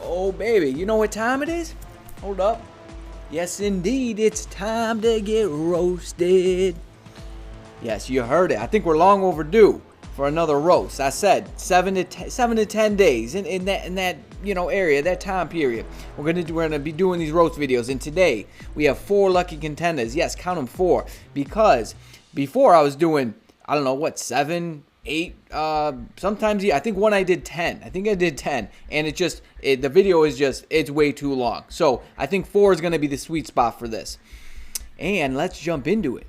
Oh, baby, you know what time it is? Hold up. Yes, indeed, it's time to get roasted. Yes, you heard it. I think we're long overdue for another roast. I said 7 to 10 days in that area, that time period. We're gonna be doing these roast videos, and today we have 4 lucky contenders. Yes, count them 4, because before I was doing, I don't know what, 7, 8, sometimes, I think one I did 10. I think I did 10, and the video is it's way too long. So I think 4 is gonna be the sweet spot for this. And let's jump into it.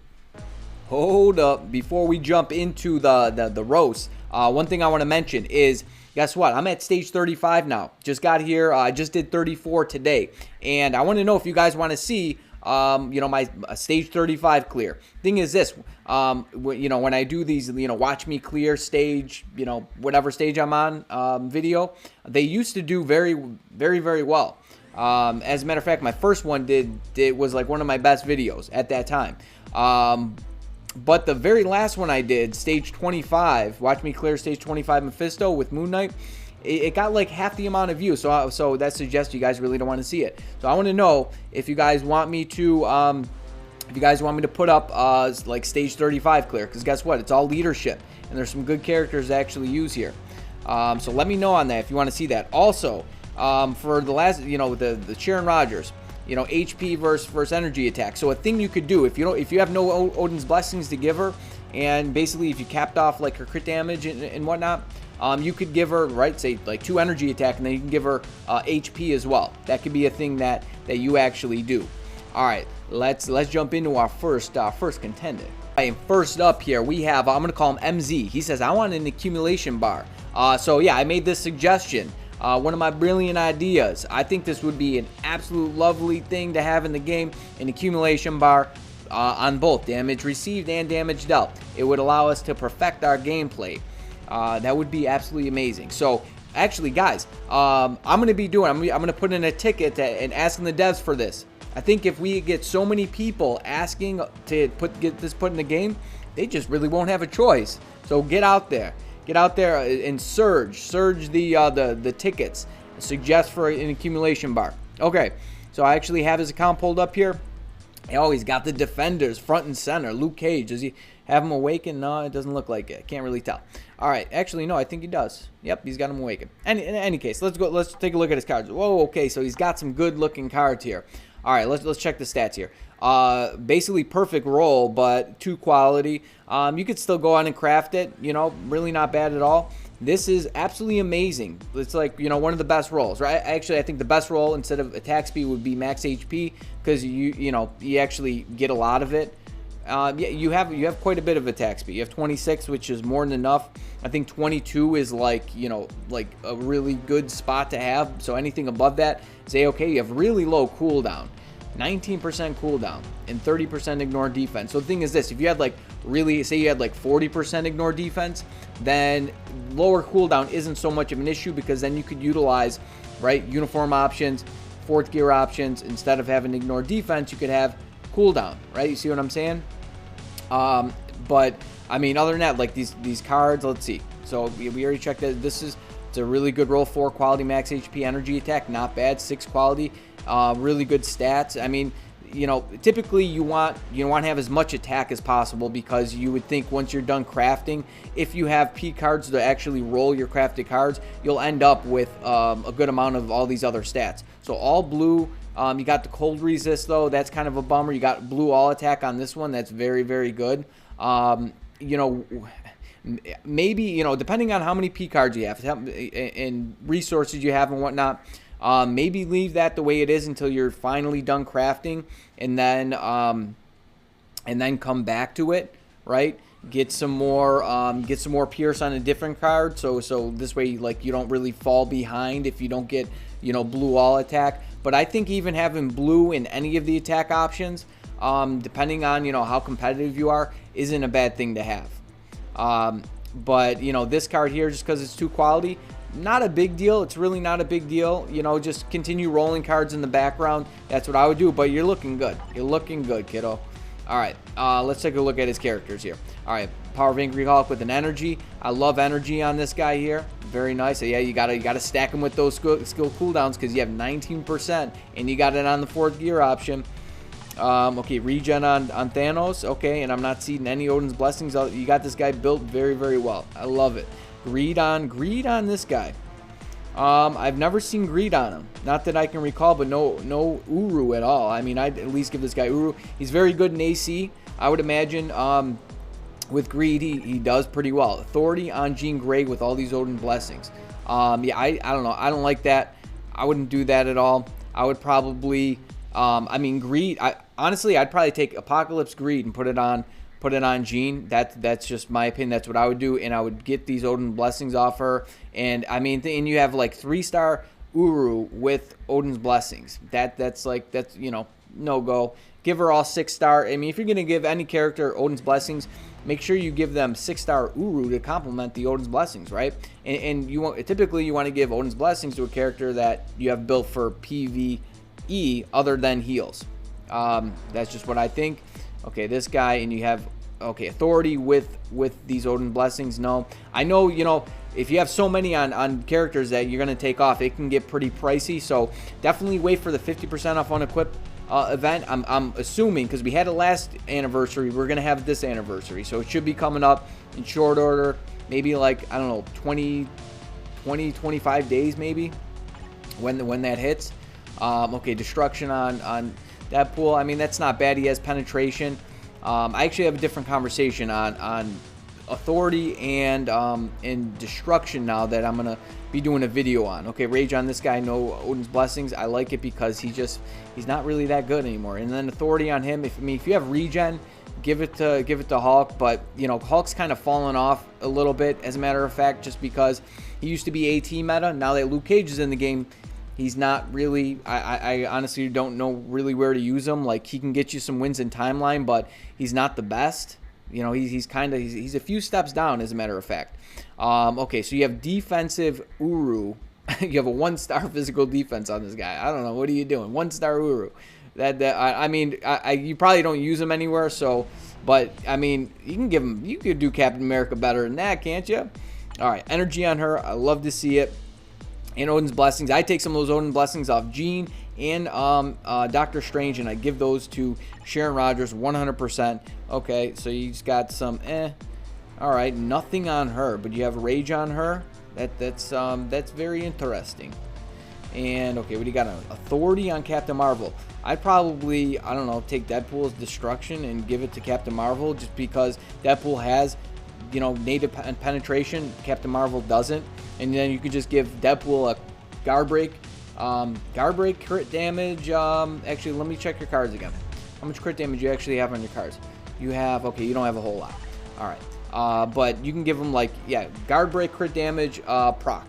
Hold up, before we jump into the roast, one thing I want to mention is, guess what? I'm at stage 35 now. Just got here. I just did 34 today, and I want to know if you guys want to see my stage 35 clear. Thing is this, when I do these, watch me clear stage, whatever stage I'm on, video, they used to do very, very, very well. As a matter of fact, my first one was like one of my best videos at that time. But the very last one I did, stage 25, watch me clear stage 25 Mephisto with Moon Knight, it got like half the amount of views. So that suggests you guys really don't want to see it. So I want to know if you guys want me to put up like stage 35 clear, because guess what? It's all leadership, and there's some good characters to actually use here. So let me know on that if you want to see that. Also, for the last, the Sharon Rogers, HP versus energy attack. So a thing you could do if you have no Odin's blessings to give her, and basically if you capped off like her crit damage and whatnot, you could give her, right, say like 2 energy attack, and then you can give her HP as well. That could be a thing that you actually do. All right, let's jump into our first contender. And first up here we have, I'm gonna call him MZ. He says, I want an accumulation bar. So yeah, I made this suggestion. One of my brilliant ideas. I think this would be an absolute lovely thing to have in the game, an accumulation bar on both damage received and damage dealt. It would allow us to perfect our gameplay. That would be absolutely amazing. So actually, guys, I'm gonna put in a ticket and asking the devs for this. I think if we get so many people asking to get this put in the game, they just really won't have a choice. So get out there. Get out there and surge the tickets. Suggest for an accumulation bar. Okay, so I actually have his account pulled up here. Oh, he's got the defenders front and center. Luke Cage, does he have him awakened? No, it doesn't look like it. Can't really tell. All right, actually no, I think he does. Yep, he's got him awakened. In any case, let's take a look at his cards. Whoa, okay, so he's got some good looking cards here. All right, let's check the stats here. Basically perfect roll, but 2 quality. You could still go on and craft it, really not bad at all. This is absolutely amazing. It's like, one of the best rolls, right? Actually, I think the best roll instead of attack speed would be max HP, because you actually get a lot of it. Yeah, you have quite a bit of attack speed. You have 26, which is more than enough. I think 22 is like a really good spot to have. So anything above that, say okay. You have really low cooldown, 19% cooldown, and 30% ignore defense. So the thing is this: if you had like say you had like 40% ignore defense, then lower cooldown isn't so much of an issue, because then you could utilize, right, uniform options, 4th gear options. Instead of having ignore defense, you could have cooldown, right? You see what I'm saying? But I mean, other than that, like these cards, let's see. So we already checked that. It's a really good roll. 4 quality max HP energy attack, not bad. 6 quality, really good stats. I mean, typically you want to have as much attack as possible, because you would think once you're done crafting, if you have P cards to actually roll your crafted cards, you'll end up with a good amount of all these other stats. So all blue. You got the cold resist though. That's kind of a bummer. You got blue all attack on this one. That's very, very good. Maybe, depending on how many P cards you have and resources you have and whatnot, maybe leave that the way it is until you're finally done crafting, and then come back to it, right? Get some more Pierce on a different card, so this way, like, you don't really fall behind if you don't get, blue all attack. But I think even having blue in any of the attack options, depending on, how competitive you are, isn't a bad thing to have. But, this card here, just because it's 2 quality, not a big deal. It's really not a big deal. Just continue rolling cards in the background. That's what I would do. But you're looking good. You're looking good, kiddo. All right, let's take a look at his characters here. All right, Power of Angry Hulk with an energy. I love energy on this guy here. Very nice. So yeah, you gotta stack him with those skill cooldowns because you have 19% and you got it on the 4th gear option. Okay, regen on Thanos. Okay, and I'm not seeing any Odin's Blessings. You got this guy built very, very well. I love it. Greed on this guy. I've never seen greed on him. Not that I can recall, but no Uru at all. I mean, I'd at least give this guy Uru. He's very good in AC. I would imagine with greed, he does pretty well. Authority on Jean Grey with all these Odin Blessings. Yeah, I don't know. I don't like that. I wouldn't do that at all. I would probably, I mean, greed. Honestly, I'd probably take Apocalypse Greed and put it on Jean. That's just my opinion. That's what I would do, and I would get these Odin Blessings off her. And I mean, and you have like 3-star Uru with Odin's Blessings. That's you know, no go. Give her all 6-star. I mean, if you're gonna give any character Odin's Blessings, make sure you give them 6-star Uru to complement the Odin's Blessings, right? And typically you want to give Odin's Blessings to a character that you have built for PvE other than heals. That's just what I think. Okay, this guy, and you have, okay, Authority with these Odin Blessings. No, I know, you know, if you have so many on characters that you're going to take off, it can get pretty pricey. So definitely wait for the 50% off unequip event. I'm assuming, because we had it last anniversary, we're going to have this anniversary. So it should be coming up in short order, maybe like, I don't know, 25 days maybe when that hits. Okay, Destruction on Deadpool. I mean, that's not bad. He has penetration. I actually have a different conversation on Authority and Destruction now that I'm gonna be doing a video on. Okay, Rage on this guy, no Odin's Blessings. I like it because he's not really that good anymore. And then Authority on him. If you have regen, give it to Hulk. But you know, Hulk's kind of fallen off a little bit, as a matter of fact, just because he used to be AT meta. Now that Luke Cage is in the game, he's not really, I honestly don't know really where to use him. Like, he can get you some wins in timeline, but he's not the best. You know, he's a few steps down, as a matter of fact. Okay, so you have defensive Uru. You have a 1-star physical defense on this guy. I don't know. What are you doing? 1-star Uru. I mean, you probably don't use him anywhere, so, but, I mean, you could do Captain America better than that, can't you? All right, energy on her. I love to see it. And Odin's Blessings. I take some of those Odin Blessings off Jean and Doctor Strange, and I give those to Sharon Rogers 100%. Okay, so you just got some all right, nothing on her, but you have Rage on her. That's very interesting. And okay, what do you got on Authority on Captain Marvel? I'd probably, I don't know, take Deadpool's Destruction and give it to Captain Marvel, just because Deadpool has, you know, native penetration. Captain Marvel doesn't. And then you could just give Deadpool a guard break. Guard break, crit damage. Actually, let me check your cards again. How much crit damage you actually have on your cards? You have, okay, you don't have a whole lot. All right. But you can give them, like, yeah, guard break, crit damage, proc.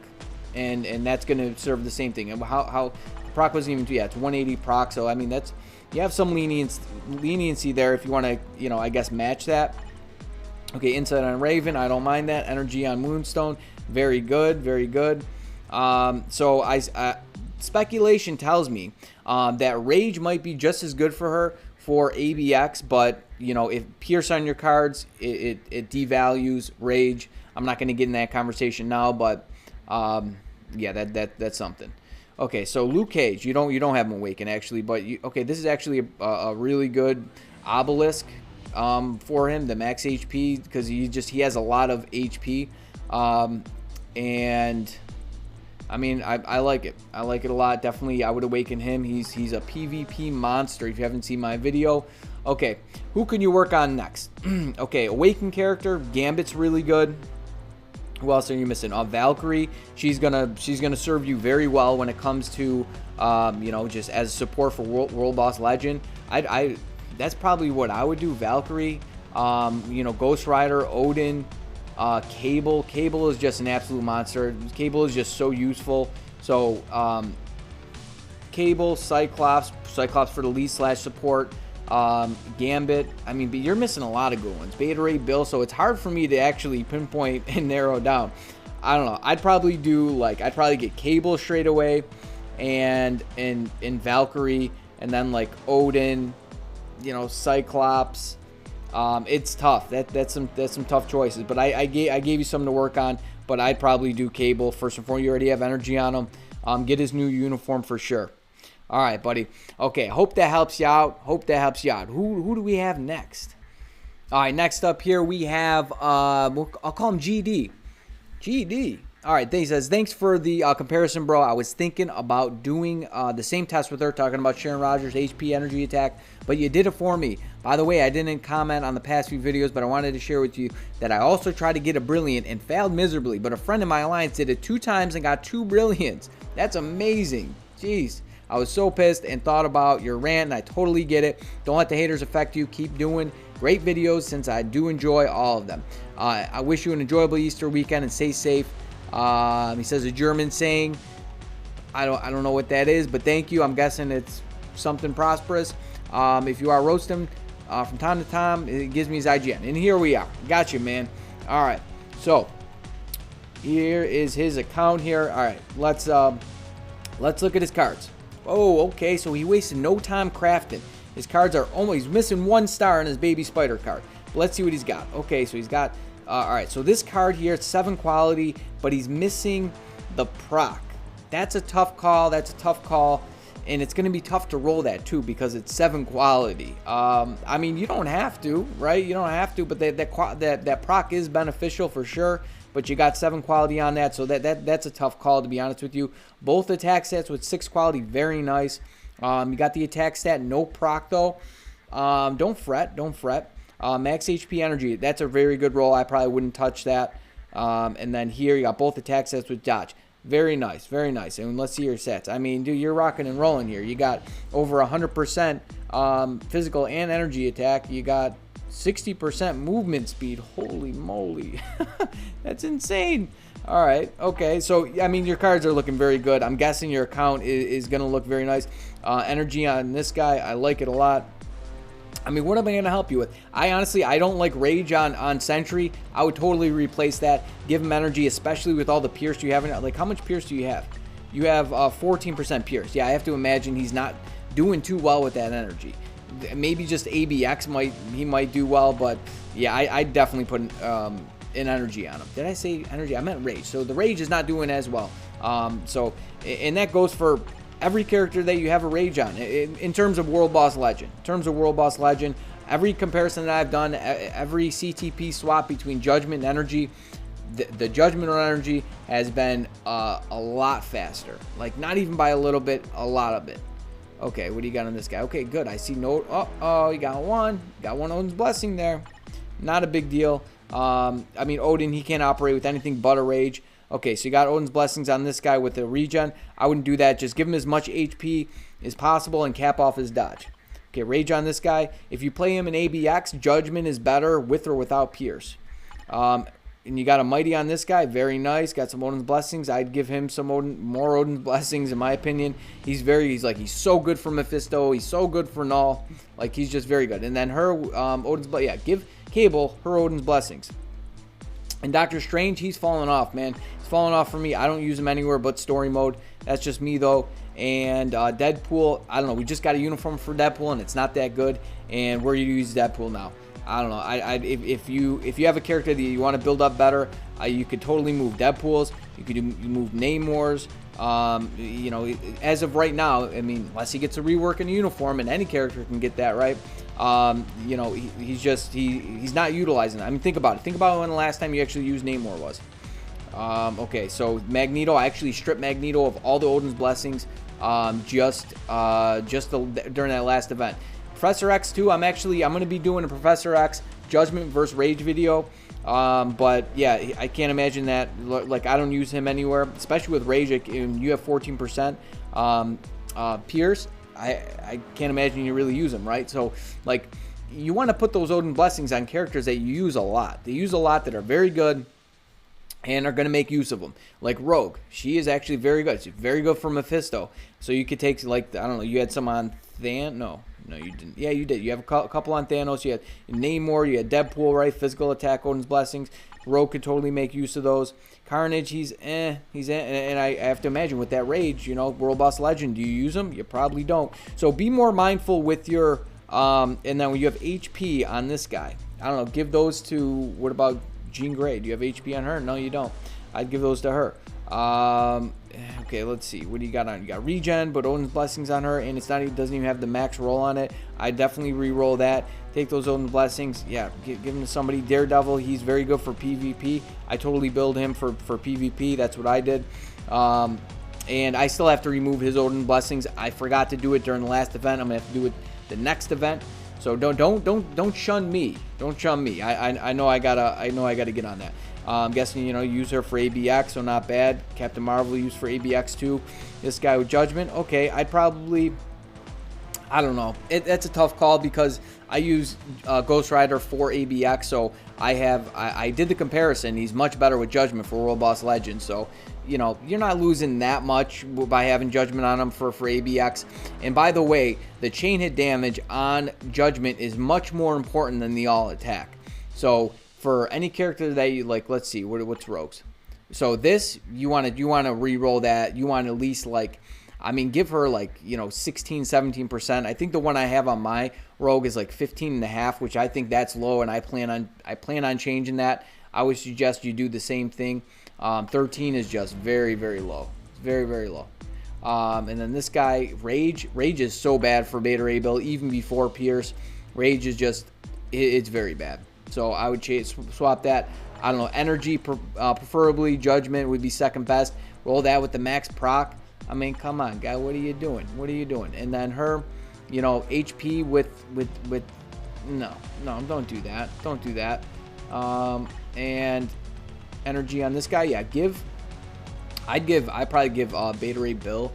And that's going to serve the same thing. And how proc wasn't even, yeah, it's 180 proc. So, I mean, that's, you have some leniency there if you want to, you know, I guess match that. Okay, Insight on Raven, I don't mind that. Energy on Moonstone, very good, very good. So speculation tells me that Rage might be just as good for her for ABX, but you know, if Pierce on your cards, it devalues Rage. I'm not going to get in that conversation now, but yeah, that's something. Okay, so Luke Cage, you don't have him Awaken actually, but okay, this is actually a really good Obelisk. For him, the max HP, because he has a lot of HP, and I mean, I like it. I like it a lot. Definitely, I would Awaken him. He's a PvP monster. If you haven't seen my video, okay, who can you work on next? Okay, Awaken character, Gambit's really good. Who else are you missing? Valkyrie, she's gonna serve you very well when it comes to you know, just as support for World Boss Legend. That's probably what I would do. Valkyrie, you know, Ghost Rider, Odin, Cable. Cable is just an absolute monster. Cable is just so useful. So, Cable, Cyclops for the lead / support, Gambit. I mean, but you're missing a lot of good ones. Beta Ray Bill. So it's hard for me to actually pinpoint and narrow down. I don't know. I'd probably get Cable straight away, and Valkyrie, and then like Odin. You know, Cyclops, It's tough. That's some tough choices. But I gave you something to work on. But I'd probably do Cable first and foremost. You already have energy on him. Get his new uniform for sure. All right, buddy. Okay, hope that helps you out. Who do we have next? All right, next up here we have, I'll call him GD. GD. All right, he says, thanks for the comparison, bro. I was thinking about doing the same test with her, talking about Sharon Rogers' HP energy attack, but you did it for me. By the way, I didn't comment on the past few videos, but I wanted to share with you that I also tried to get a Brilliant and failed miserably, but a friend in my alliance did it 2 times and got 2 Brilliants. That's amazing. Jeez. I was so pissed and thought about your rant, and I totally get it. Don't let the haters affect you. Keep doing great videos since I do enjoy all of them. I wish you an enjoyable Easter weekend and stay safe. He says a German saying. I don't know what that is, but thank you. I'm guessing it's something prosperous. If you are roasting from time to time, it gives me his IGN. And here we are. Got you, man. All right. So here is his account here. All right. Let's look at his cards. Oh, okay. So he wasted no time crafting. His cards are he's missing 1 star in his baby spider card. But let's see what he's got. Okay, so he's got. All right, so this card here, it's 7 quality, but he's missing the proc. That's a tough call. And it's going to be tough to roll that too because it's 7 quality. I mean, you don't have to, right? You don't have to, but that proc is beneficial for sure. But you got 7 quality on that, so that's a tough call, to be honest with you. Both attack stats with 6 quality, very nice. You got the attack stat, no proc though. Don't fret. Max HP energy, that's a very good roll. I probably wouldn't touch that. And then here you got both attack stats with dodge. Very nice. And let's see your sets. I mean, dude, you're rocking and rolling here. You got over 100% physical and energy attack. You got 60% movement speed. Holy moly. That's insane. All right. Okay. So, I mean, your cards are looking very good. I'm guessing your account is going to look very nice. Energy on this guy, I like it a lot. I mean, what am I going to help you with? I don't like Rage on Sentry. I would totally replace that. Give him energy, especially with all the Pierce you have. Like, how much Pierce do you have? You have 14% Pierce. Yeah, I have to imagine he's not doing too well with that energy. Maybe just ABX might do well, but yeah, I definitely put an energy on him. Did I say energy? I meant Rage. So the Rage is not doing as well. And that goes for every character that you have a Rage on in terms of World Boss Legend. Every comparison that I've done, every CTP swap between Judgment and Energy, the Judgment on Energy has been a lot faster. Like, not even by a little bit, a lot of it. Okay, what do you got on this guy? Okay, good. I see no. Oh, you got one. Got one Odin's Blessing there. Not a big deal. I mean, Odin, he can't operate with anything but a Rage. Okay, so you got Odin's Blessings on this guy with the regen. I wouldn't do that. Just give him as much HP as possible and cap off his dodge. Okay, Rage on this guy. If you play him in ABX, Judgment is better with or without Pierce. And you got a Mighty on this guy. Very nice. Got some Odin's Blessings. I'd give him some more Odin's Blessings, in my opinion. He's so good for Mephisto. He's so good for Null. Like, he's just very good. And then her Odin's Blessings. Yeah, give Cable her Odin's Blessings. And Doctor Strange, he's falling off, man. He's falling off for me. I don't use him anywhere but story mode. That's just me, though. And Deadpool, I don't know. We just got a uniform for Deadpool, and it's not that good. And we're going to use Deadpool now. I don't know. If you have a character that you want to build up better, you could totally move Deadpool's. You could move Namor's. You know, as of right now, I mean, unless he gets a rework in a uniform, and any character can get that, right? You know, he's not utilizing it. I mean, think about it. Think about when the last time you actually used Namor was. Okay, so Magneto, I actually stripped Magneto of all the Odin's Blessings just during that last event. Professor X too, I'm going to be doing a Professor X Judgment versus Rage video. But yeah, I can't imagine that. Like, I don't use him anywhere, especially with Rage. You have 14% Pierce. I can't imagine you really use him, right? So, like, you want to put those Odin Blessings on characters that you use a lot. They use a lot, that are very good and are going to make use of them. Like Rogue, she is actually very good. She's very good for Mephisto. So you could take, like, I don't know, you had some on No, you didn't. Yeah, you did. You have a couple on Thanos. You had Namor. You had Deadpool, right? Physical attack, Odin's Blessings. Rogue could totally make use of those. Carnage, he's and I have to imagine with that Rage, you know, World Boss Legend, do you use him? You probably don't. So be more mindful with your And then when you have HP on this guy, I don't know, give those to, what about Jean Grey? Do you have HP on her? No, you don't. I'd give those to her. Okay, let's see. What do you got on? You got regen, but Odin's Blessings on her, and it's not even, doesn't even have the max roll on it. I definitely re-roll that. Take those Odin's Blessings. Yeah, give them to somebody. Daredevil, he's very good for PvP. I totally build him for PvP. That's what I did. And I still have to remove his Odin Blessings. I forgot to do it during the last event. I'm gonna have to do it the next event. So don't shun me. Don't shun me. I know I gotta get on that. I'm guessing, you know, use her for ABX, so not bad. Captain Marvel used for ABX too. This guy with Judgment, okay. I'd probably, I don't know. That's a tough call because I use Ghost Rider for ABX, so I did the comparison. He's much better with Judgment for World Boss Legends, so you know you're not losing that much by having Judgment on him for ABX. And by the way, the chain hit damage on Judgment is much more important than the all attack. So for any character that you like, let's see, what's Rogues. So this, you want to re-roll that. You want at least, like, I mean, give her like, you know, 16-17%. I think the one I have on my Rogue is like 15.5, which I think that's low, and I plan on changing that. I would suggest you do the same thing. 13 is just very, very low. Very, very low. And then this guy, Rage is so bad for Beta Ray build, even before Pierce. Rage is just, it's very bad. So I would swap that. I don't know, Energy, preferably Judgment would be second best. Roll that with the max proc. I mean, come on, guy, what are you doing? What are you doing? And then her, you know, HP with no, don't do that. Don't do that. And Energy on this guy, yeah, I'd probably give Beta Ray Bill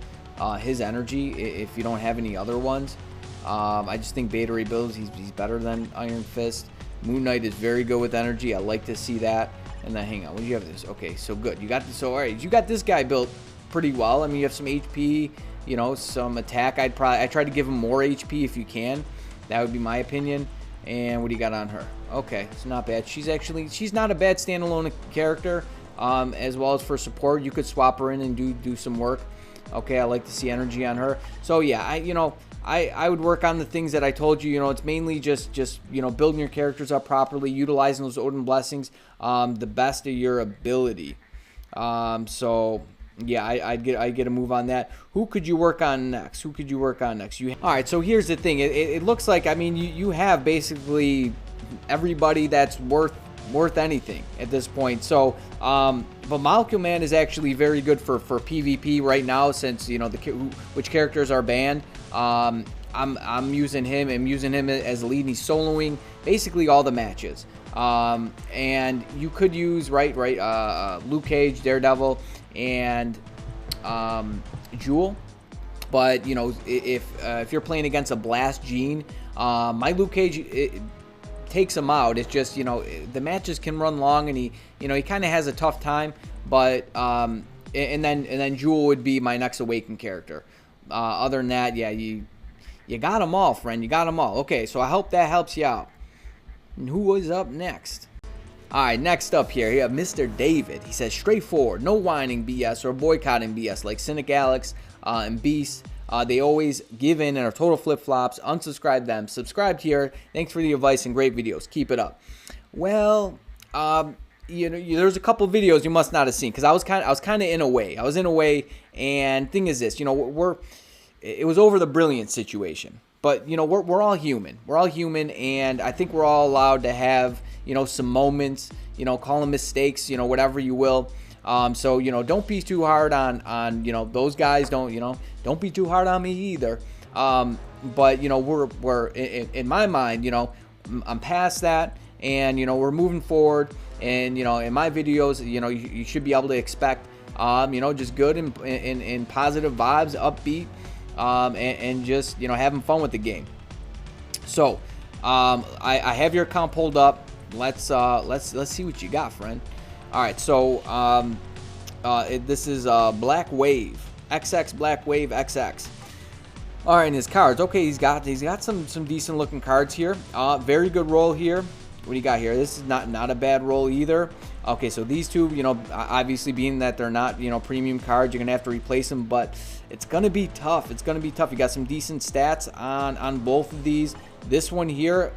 his Energy if you don't have any other ones. I just think Beta Ray Bill, he's better than Iron Fist. Moon Knight is very good with Energy. I like to see that. And then hang on, what do you have this? Okay, so good. You got this. So all right, you got this guy built pretty well. I mean, you have some HP, you know, some attack. I try to give him more HP if you can. That would be my opinion. And what do you got on her? Okay, it's not bad. She's not a bad standalone character. As well as for support, you could swap her in and do some work. Okay, I like to see Energy on her. So yeah, I would work on the things that I told you. You know, it's mainly just you know, building your characters up properly, utilizing those Odin Blessings the best of your ability. So yeah, I'd get a move on that. Who could you work on next? All right, so here's the thing. It looks like, I mean, you have basically everybody that's worth anything at this point. So but Molecule Man is actually very good for PvP right now, since, you know, which characters are banned. I'm using him. I'm using him as a lead, and he's soloing basically all the matches. And you could use Luke Cage, Daredevil, and Jewel. But you know, if you're playing against a Blast Gene, my Luke Cage, takes him out. It's just, you know, the matches can run long, and he kind of has a tough time. But and then Jewel would be my next Awakened character. Other than that, yeah, you got them all, friend. You got them all. Okay, so I hope that helps you out. And who was up next? All right, next up here, you have Mr. David. He says, straightforward, no whining BS or boycotting BS like Cynic Alex and Beast. They always give in and are total flip-flops. Unsubscribe them. Subscribe here. Thanks for the advice and great videos. Keep it up. Well, you know, there's a couple videos you must not have seen, because I was kind of in a way. And thing is this, you know, it was over the Brilliant situation. But, you know, we're all human. We're all human, and I think we're all allowed to have, you know, some moments, you know, call them mistakes, you know, whatever you will. So, you know, don't be too hard on you know, those guys. Don't be too hard on me either. But, you know, we're in my mind, you know, I'm past that, and, you know, we're moving forward. And, you know, in my videos, you know, you should be able to expect, you know, just good and positive vibes, upbeat, and just, you know, having fun with the game. So, I have your account pulled up. Let's see what you got, friend. All right, so this is Black Wave XX, Black Wave XX. All right, and his cards. Okay, he's got some decent looking cards here. Very good roll here. What do you got here? This is not a bad roll either. Okay, so these two, you know, obviously being that they're not, you know, premium cards, you're gonna have to replace them. But it's gonna be tough. It's gonna be tough. You got some decent stats on both of these. This one here,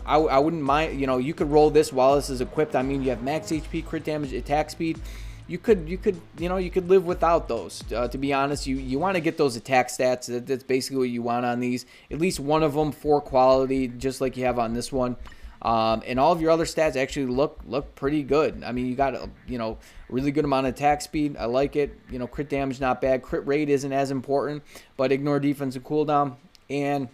I wouldn't mind. You know, you could roll this while this is equipped. I mean, you have max HP, crit damage, attack speed. You could live without those. To be honest, you want to get those attack stats. That's basically what you want on these. At least one of them for quality, just like you have on this one. And all of your other stats actually look pretty good. I mean, you got a really good amount of attack speed. I like it. You know, crit damage not bad. Crit rate isn't as important, but ignore defense and cooldown, and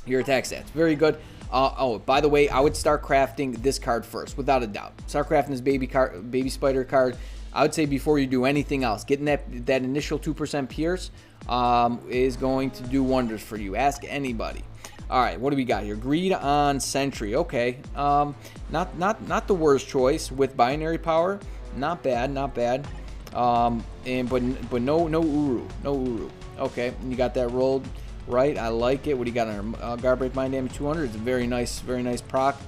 your attack stats very good. Oh, by the way, I would start crafting this card first, without a doubt. Start crafting this baby spider card. I would say before you do anything else, getting that initial 2% pierce is going to do wonders for you. Ask anybody. All right, what do we got here? Greed on Sentry. Okay, not the worst choice with binary power. Not bad, not bad. But no Uru. Okay, and you got that rolled right. I like it. What do you got on her? Guard break, mind damage 200. It's a very nice proc.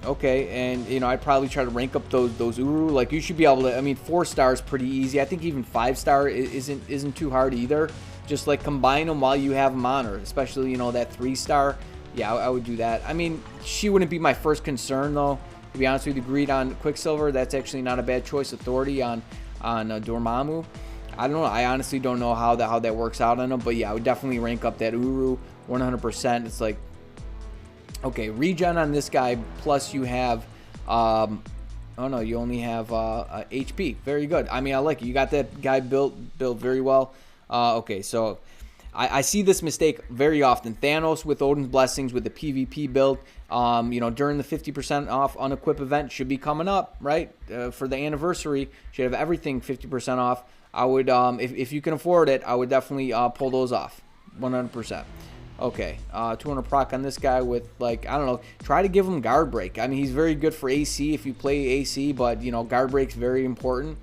Okay, and I'd probably try to rank up those Uru. Like, you should be able to. I mean, 4 stars pretty easy. I think even 5 star isn't too hard either. Just like combine them while you have them on her, especially that 3 star. Yeah, I would do that. I mean, she wouldn't be my first concern though. To be honest with you, Greed on Quicksilver, that's actually not a bad choice. Authority on Dormammu. I don't know. I honestly don't know how that works out on them, but yeah, I would definitely rank up that Uru 100%. It's like, okay, regen on this guy, plus you have, oh no, you only have HP. Very good. I mean, I like it. You got that guy built very well. Okay, so I see this mistake very often. Thanos with Odin's Blessings with the PvP build, during the 50% off unequip event should be coming up, right? For the anniversary, should have everything 50% off. I would, if you can afford it, I would definitely pull those off, 100%. Okay, 200 proc on this guy with, like, I don't know, try to give him guard break. I mean, he's very good for AC if you play AC, but, guard break's very important.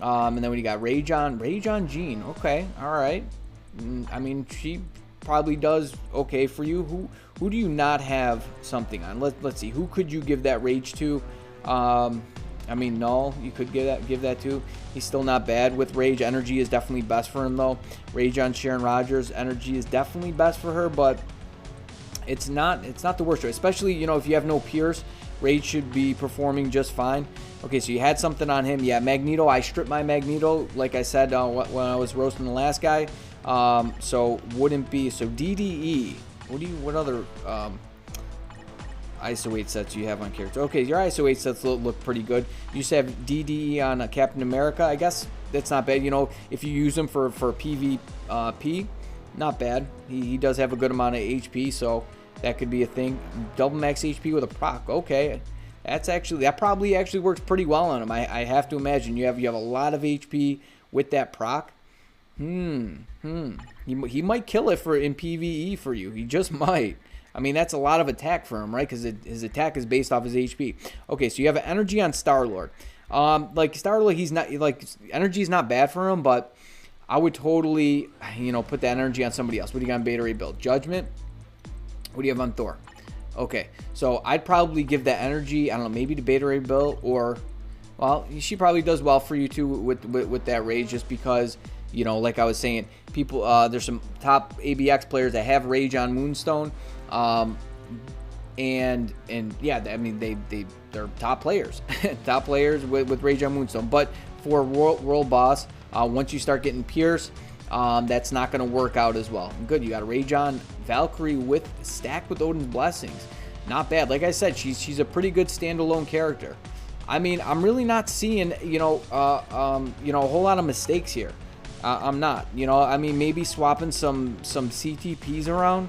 And then when you got Rage on Jean. Okay, all right. I mean, she probably does okay for you. Who do you not have something on? Let's see. Who could you give that Rage to? I mean, Null, you could give that to. He's still not bad with Rage. Energy is definitely best for him, though. Rage on Sharon Rogers. Energy is definitely best for her, but it's not the worst choice. Especially, if you have no Pierce, Rage should be performing just fine. Okay, so you had something on him. Yeah, Magneto. I stripped my Magneto, like I said when I was roasting the last guy. So wouldn't be. So DDE. What other ISO 8 sets you have on characters? Okay, your ISO 8 sets look pretty good. You used to have DDE on Captain America. I guess that's not bad. If you use him for PvP, not bad. He does have a good amount of HP, so that could be a thing. Double max HP with a proc. Okay, that probably actually works pretty well on him. I have to imagine you have a lot of HP with that proc. He might kill it in PvE for you. He just might. I mean, that's a lot of attack for him, right? Because his attack is based off his HP. Okay, so you have an energy on Star-Lord. Like Star-Lord, he's not like energy is not bad for him, but I would totally put that energy on somebody else. What do you got on Beta Ray build? Judgment. What do you have on Thor? Okay, so I'd probably give that energy, I don't know, maybe to Beta Ray build, or, well, she probably does well for you too with that Rage, just because, like I was saying, people, there's some top ABX players that have Rage on Moonstone, and yeah, I mean, they're top players, top players with Rage on Moonstone, but for World Boss, once you start getting Pierce, that's not going to work out as well. Good, you got a Rage on Valkyrie stacked with Odin's Blessings. Not bad. Like I said, she's a pretty good standalone character. I mean, I'm really not seeing a whole lot of mistakes here. I'm not. I mean, maybe swapping some CTPs around.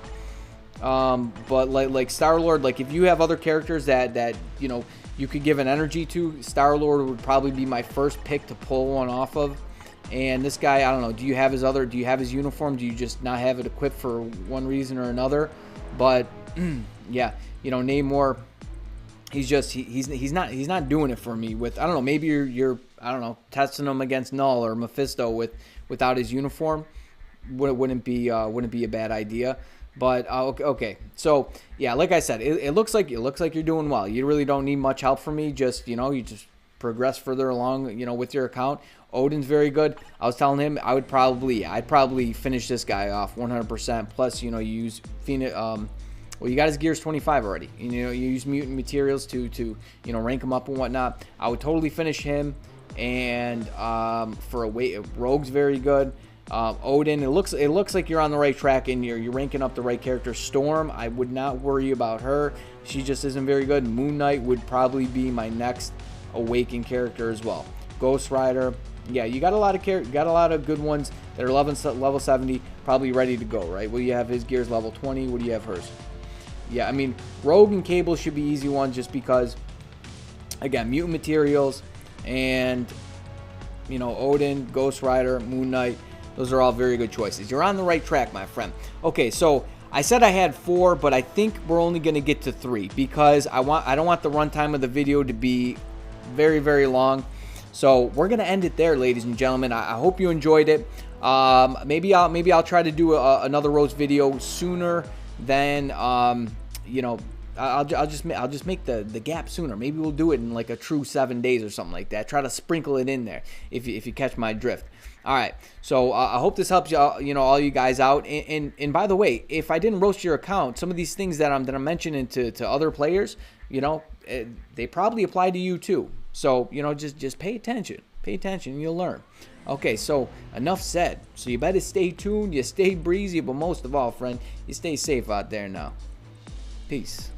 But like Star-Lord, like if you have other characters that you could give an energy to, Star-Lord would probably be my first pick to pull one off of. And this guy, I don't know, do you have his uniform? Do you just not have it equipped for one reason or another? But yeah, Namor, he's not doing it for me with, I don't know, maybe you're I don't know, testing him against Null or Mephisto without his uniform wouldn't be a bad idea. But okay, so yeah, like I said, it looks like you're doing well. You really don't need much help from me. Just you just progress further along, with your account. Odin's very good. I was telling him I'd probably finish this guy off 100%. Plus, you know, you use Phoenix. Well, you got his gears 25 already. You know, you use mutant materials to you know, rank him up and whatnot. I would totally finish him. And for a weight, Rogue's very good. Odin, it looks like you're on the right track and you're ranking up the right character. Storm, I would not worry about her. She just isn't very good. Moon Knight would probably be my next awakened character as well. Ghost Rider, yeah, you got a lot of good ones that are level 70, probably ready to go, right? Well, you have his gears level 20. What do you have hers? Yeah, I mean, Rogue and Cable should be easy ones just because, again, mutant materials and, you know, Odin, Ghost Rider, Moon Knight, those are all very good choices. You're on the right track, my friend. Okay, so I said I had 4, but I think we're only going to get to 3 because I don't want the runtime of the video to be very, very long. So we're going to end it there, ladies and gentlemen. I hope you enjoyed it. Maybe I'll try to do another roast video sooner than you know, I'll just make the gap sooner. Maybe we'll do it in like a true 7 days or something like that. Try to sprinkle it in there if you catch my drift. All right, so I hope this helps you, you know, all you guys out. And by the way, if I didn't roast your account, some of these things that I'm mentioning to other players, you know, they probably apply to you too. So, you know, just pay attention. Pay attention, and you'll learn. Okay, so enough said. So you better stay tuned, you stay breezy, but most of all, friend, you stay safe out there now. Peace.